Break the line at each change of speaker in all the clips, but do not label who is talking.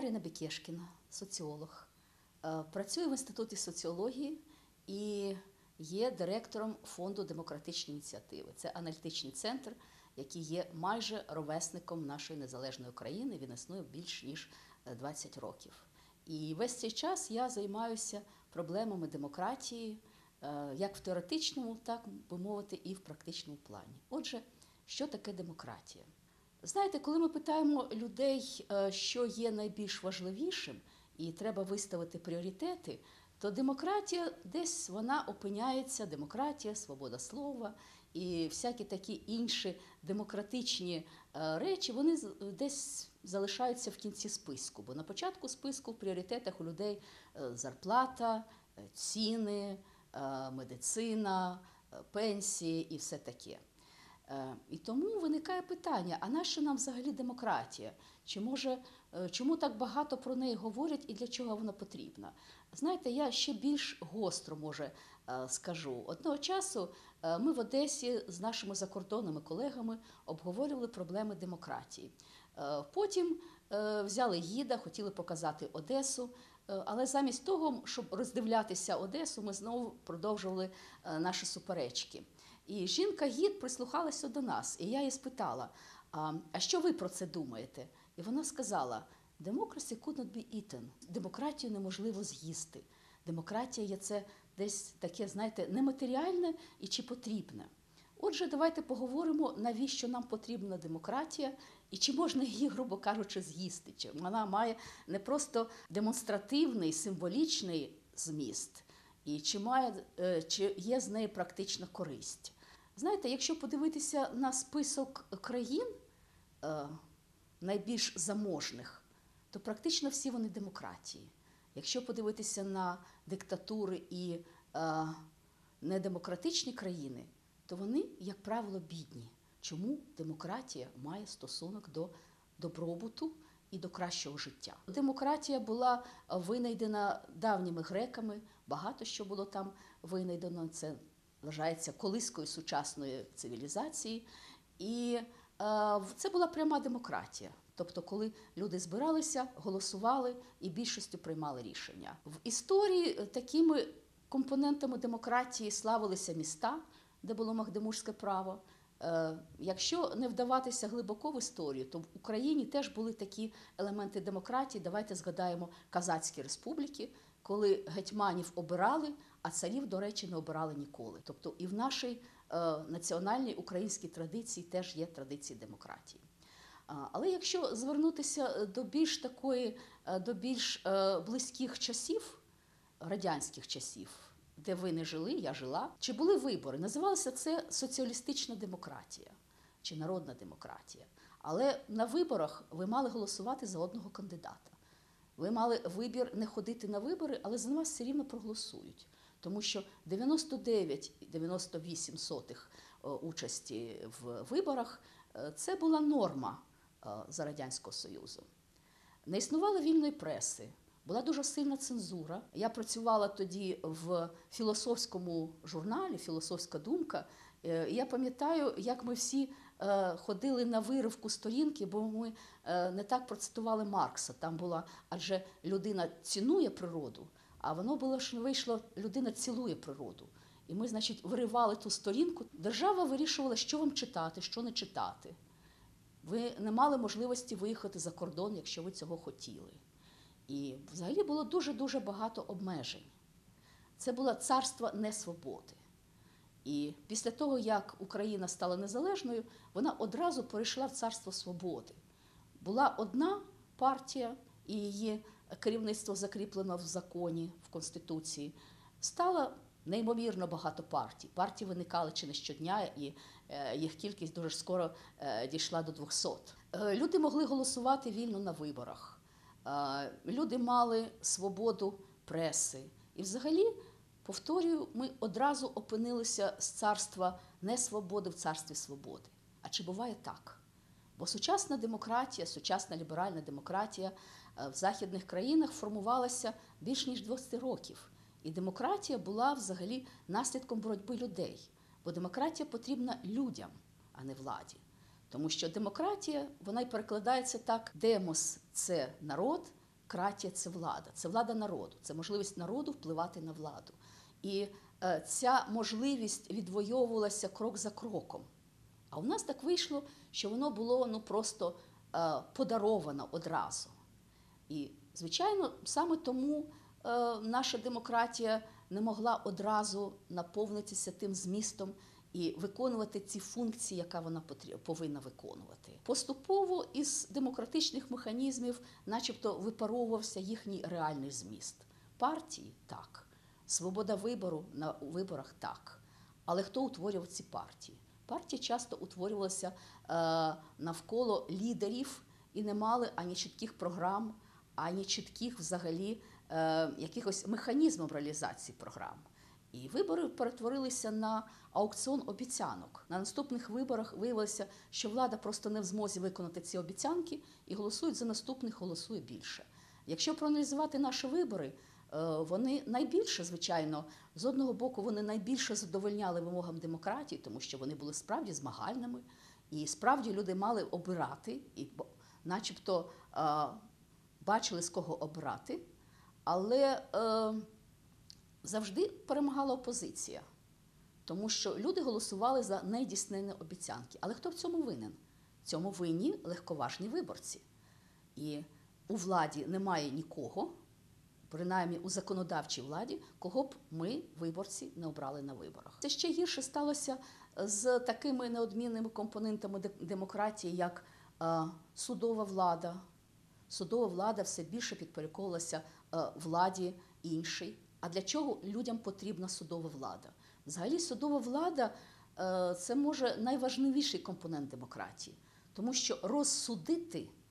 Я Ірина Бекешкіна, соціолог. Працюю в Інституті соціології і є директором Фонду демократичні ініціативи. Це аналітичний центр, який є майже ровесником нашої незалежної України. Він існує більш ніж 20 років. І весь цей час я займаюся проблемами демократії, як в теоретичному, так би мовити, і в практичному плані. Отже, що таке демократія? Знаєте, коли ми питаємо людей, що є найбільш важливішим, і треба виставити пріоритети, то демократія десь вона опиняється, демократія, свобода слова і всякі такі інші демократичні речі, вони десь залишаються в кінці списку. Бо на початку списку в пріоритетах у людей зарплата, ціни, медицина, пенсії і все таке. І тому виникає питання, а нащо нам взагалі демократія? Чому так багато про неї говорять і для чого вона потрібна? Знаєте, я ще більш гостро, може, скажу. Одного часу ми в Одесі з нашими закордонними колегами обговорювали проблеми демократії. Потім взяли гіда, хотіли показати Одесу, але замість того, щоб роздивлятися Одесу, ми знову продовжували наші суперечки. І жінка-гід прислухалася до нас, і я її спитала, а що ви про це думаєте? І вона сказала, democracy could not be eaten. Демократію неможливо з'їсти. Демократія є це десь таке, знаєте, нематеріальне і чи потрібне. Отже, давайте поговоримо, навіщо нам потрібна демократія і чи можна її, грубо кажучи, з'їсти. Чи вона має не просто демонстративний, символічний зміст, і чи є з неї практична користь. Знаєте, якщо подивитися на список країн найбільш заможних, то практично всі вони демократії. Якщо подивитися на диктатури і недемократичні країни, то вони, як правило, бідні. Чому демократія має стосунок до добробуту і до кращого життя? Демократія була винайдена давніми греками, багато що було там винайдено, це вважається колискою сучасної цивілізації. І це була пряма демократія. Тобто, коли люди збиралися, голосували і більшістю приймали рішення. В історії такими компонентами демократії славилися міста, де було магдебурзьке право. Якщо не вдаватися глибоко в історію, то в Україні теж були такі елементи демократії. Давайте згадаємо Казацькі республіки, коли гетьманів обирали, а царів, до речі, не обирали ніколи. Тобто і в нашій національній українській традиції теж є традиції демократії. Але якщо звернутися до більш близьких часів, радянських часів, де ви не жили, я жила, чи були вибори? Називалося це соціалістична демократія чи народна демократія. Але на виборах ви мали голосувати за одного кандидата. Ви мали вибір не ходити на вибори, але за вас все рівно проголосують. Тому що 99,98% участі в виборах – це була норма за Радянського Союзу. Не існувало вільної преси. Була дуже сильна цензура. Я працювала тоді в філософському журналі «Філософська думка». Я пам'ятаю, як ми всі ходили на виривку сторінки, бо ми не так процитували Маркса. Там була, адже людина цінує природу, а воно було, що вийшло, людина цілує природу. І ми, значить, виривали ту сторінку. Держава вирішувала, що вам читати, що не читати. Ви не мали можливості виїхати за кордон, якщо ви цього хотіли. І взагалі було дуже-дуже багато обмежень. Це було царство несвободи. І після того, як Україна стала незалежною, вона одразу перейшла в царство свободи. Була одна партія, і її керівництво закріплено в законі, в Конституції. Стало неймовірно багато партій. Партії виникали чи не щодня, і їх кількість дуже скоро дійшла до 200. Люди могли голосувати вільно на виборах. Люди мали свободу преси. І взагалі, повторюю, ми одразу опинилися з царства несвободи в царстві свободи. А чи буває так? Бо сучасна демократія, сучасна ліберальна демократія в західних країнах формувалася більш ніж 20 років. І демократія була взагалі наслідком боротьби людей. Бо демократія потрібна людям, а не владі. Тому що демократія, вона й перекладається так: демос – це народ, кратія – це влада. Це влада народу, це можливість народу впливати на владу. І ця можливість відвоювалася крок за кроком. А у нас так вийшло, що воно було просто подаровано одразу. І, звичайно, саме тому наша демократія не могла одразу наповнитися тим змістом і виконувати ці функції, яка вона повинна виконувати. Поступово із демократичних механізмів начебто випаровувався їхній реальний зміст. Партії – так. Свобода вибору на виборах – так. Але хто утворював ці партії? Партії часто утворювалися навколо лідерів і не мали ані чітких програм, ані чітких взагалі якихось механізмів реалізації програм. І вибори перетворилися на аукціон обіцянок. На наступних виборах виявилося, що влада просто не в змозі виконати ці обіцянки і голосують за наступних, голосує більше. Якщо проаналізувати наші вибори, вони найбільше, звичайно, з одного боку, вони найбільше задовольняли вимогам демократії, тому що вони були справді змагальними, і справді люди мали обирати, і начебто бачили, з кого обирати, але завжди перемагала опозиція, тому що люди голосували за недійснені обіцянки. Але хто в цьому винен? В цьому винні легковажні виборці. І у владі немає нікого, принаймні у законодавчій владі, кого б ми, виборці, не обрали на виборах. Це ще гірше сталося з такими неодмінними компонентами демократії, як судова влада. Судова влада все більше підпорядковувалася владі іншій. А для чого людям потрібна судова влада? Взагалі, судова влада – це, може, найважливіший компонент демократії, тому що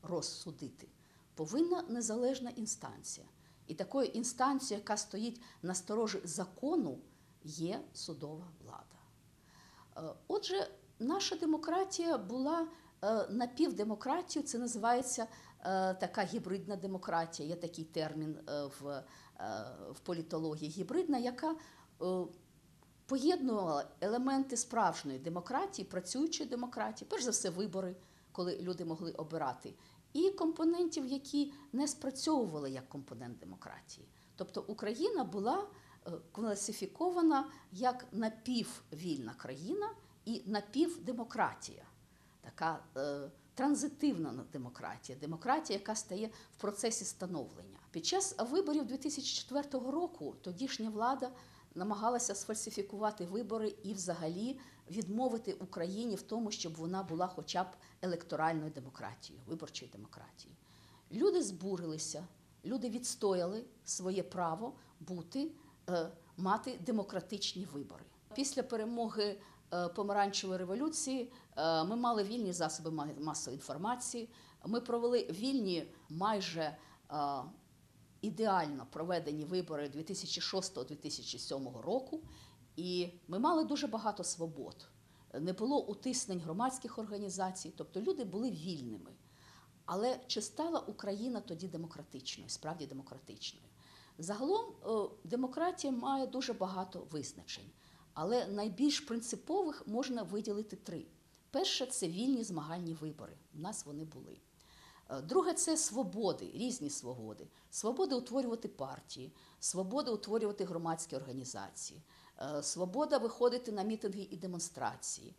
розсудити повинна незалежна інстанція. І такою інстанцією, яка стоїть на сторожі закону, є судова влада. Отже, наша демократія була напівдемократією, це називається така гібридна демократія, є такий термін в політології, гібридна, яка поєднувала елементи справжньої демократії, працюючої демократії, перш за все вибори, коли люди могли обирати, і компонентів, які не спрацьовували як компонент демократії. Тобто Україна була класифікована як напіввільна країна і напівдемократія, така транзитивна демократія, демократія, яка стає в процесі становлення. Під час виборів 2004 року тодішня влада намагалася сфальсифікувати вибори і взагалі відмовити Україні в тому, щоб вона була хоча б електоральною демократією, виборчою демократією. Люди збурилися, люди відстояли своє право мати демократичні вибори. Після перемоги Помаранчевої революції ми мали вільні засоби масової інформації, ми провели вільні, майже ідеально проведені вибори 2006-2007 року, і ми мали дуже багато свобод. Не було утиснень громадських організацій, тобто люди були вільними. Але чи стала Україна тоді демократичною, справді демократичною? Загалом демократія має дуже багато визначень, але найбільш принципових можна виділити три. Перше – це вільні змагальні вибори. У нас вони були. Друге – це свободи, різні свободи. Свобода утворювати партії, свобода утворювати громадські організації, свобода виходити на мітинги і демонстрації,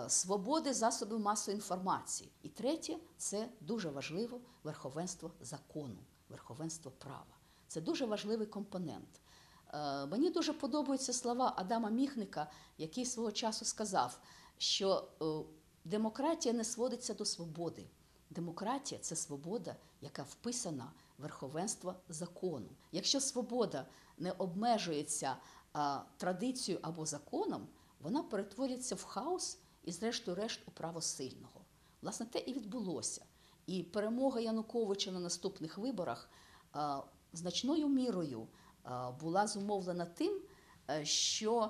свободи засобів масової інформації. І третє – це дуже важливо – верховенство закону, верховенство права. Це дуже важливий компонент. Мені дуже подобаються слова Адама Міхника, який свого часу сказав, що демократія не сводиться до свободи. Демократія – це свобода, яка вписана в верховенство закону. Якщо свобода не обмежується традицією або законом, вона перетворюється в хаос і, зрештою-решт, у право сильного. Власне, те і відбулося. І перемога Януковича на наступних виборах значною мірою була зумовлена тим, що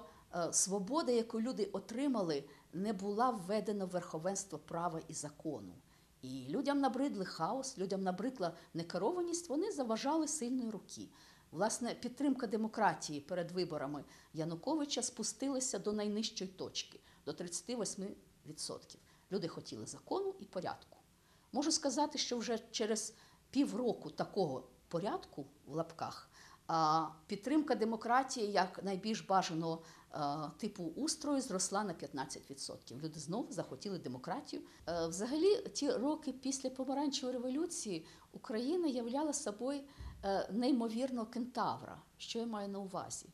свобода, яку люди отримали, не була введена в верховенство права і закону. І людям набридли хаос, людям набридла некерованість, вони заважали сильної руки. Власне, підтримка демократії перед виборами Януковича спустилася до найнижчої точки, до 38%. Люди хотіли закону і порядку. Можу сказати, що вже через півроку такого порядку в лапках, а підтримка демократії як найбільш бажаного типу устрою зросла на 15%. Люди знову захотіли демократію. Взагалі, ті роки після Помаранчевої революції Україна являла собою неймовірного кентавра. Що я маю на увазі?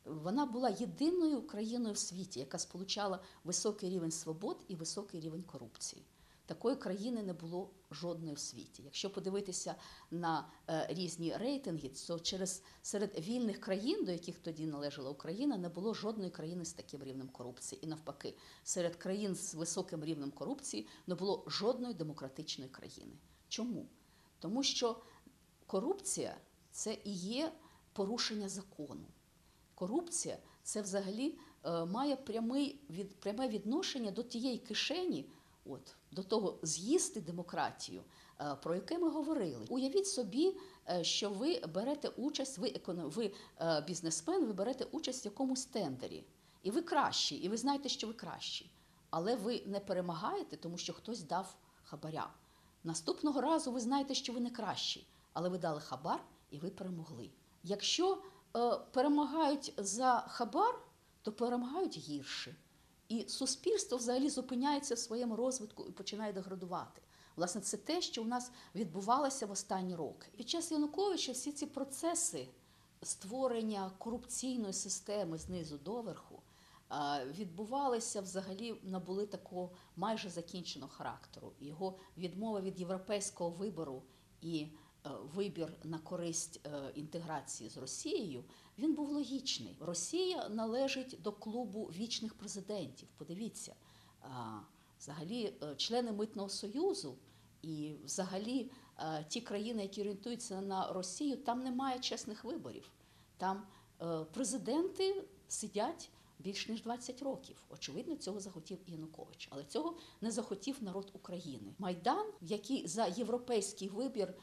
Вона була єдиною країною в світі, яка сполучала високий рівень свобод і високий рівень корупції. Такої країни не було жодної в світі. Якщо подивитися на різні рейтинги, то серед вільних країн, до яких тоді належала Україна, не було жодної країни з таким рівнем корупції. І навпаки, серед країн з високим рівнем корупції не було жодної демократичної країни. Чому? Тому що корупція – це і є порушення закону. Корупція – це взагалі має пряме відношення до тієї кишені, до того з'їсти демократію, про яке ми говорили. Уявіть собі, що ви берете участь, ви бізнесмен, ви берете участь в якомусь тендері. І ви кращі, і ви знаєте, що ви кращі. Але ви не перемагаєте, тому що хтось дав хабаря. Наступного разу ви знаєте, що ви не кращі, але ви дали хабар і ви перемогли. Якщо перемагають за хабар, то перемагають гірше. І суспільство взагалі зупиняється в своєму розвитку і починає деградувати. Власне, це те, що у нас відбувалося в останні роки. Під час Януковича всі ці процеси створення корупційної системи знизу до верху відбувалися взагалі, набули такого майже закінченого характеру. Його відмова від європейського вибору і вибір на користь інтеграції з Росією, він був логічний. Росія належить до клубу вічних президентів. Подивіться, взагалі члени Митного союзу і взагалі ті країни, які орієнтуються на Росію, там немає чесних виборів. Там президенти сидять більш ніж 20 років. Очевидно, цього захотів Янукович. Але цього не захотів народ України. Майдан, який за європейський вибір,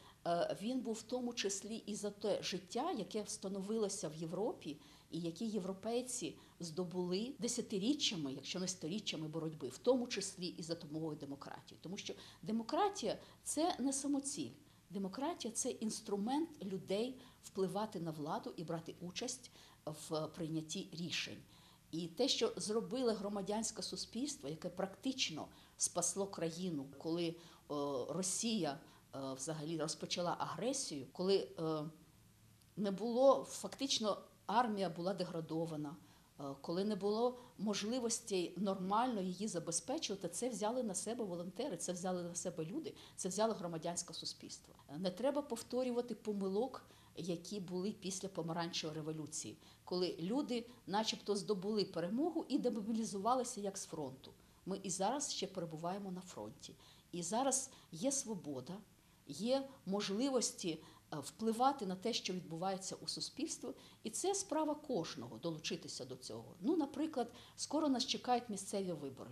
він був в тому числі і за те життя, яке встановилося в Європі, і які європейці здобули десятиріччями, якщо не сторіччями боротьби, в тому числі і за допомогою демократії. Тому що демократія – це не самоціль. Демократія – це інструмент людей впливати на владу і брати участь в прийнятті рішень. І те, що зробило громадянське суспільство, яке практично спасло країну, коли Росія взагалі розпочала агресію, коли не було, фактично армія була деградована, коли не було можливості нормально її забезпечувати, це взяли на себе волонтери, це взяли на себе люди, це взяло громадянське суспільство. Не треба повторювати помилок, які були після Помаранчевої революції, коли люди начебто здобули перемогу і демобілізувалися як з фронту. Ми і зараз ще перебуваємо на фронті. І зараз є свобода, є можливості впливати на те, що відбувається у суспільстві, і це справа кожного долучитися до цього. Наприклад, скоро нас чекають місцеві вибори.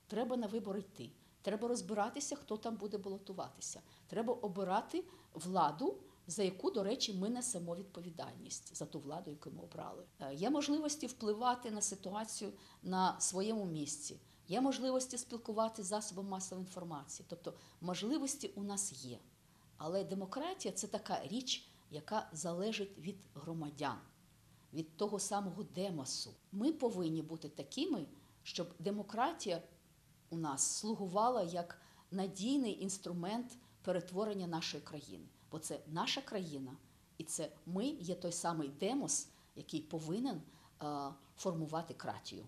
Треба на вибори йти. Треба розбиратися, хто там буде балотуватися. Треба обирати владу, за яку, до речі, ми несемо відповідальність, за ту владу, яку ми обрали. Є можливості впливати на ситуацію на своєму місці. Є можливості спілкуватися з засобами масової інформації. Тобто можливості у нас є. Але демократія – це така річ, яка залежить від громадян, від того самого демосу. Ми повинні бути такими, щоб демократія у нас слугувала як надійний інструмент перетворення нашої країни. Бо це наша країна, і це ми є той самий демос, який повинен формувати кратію.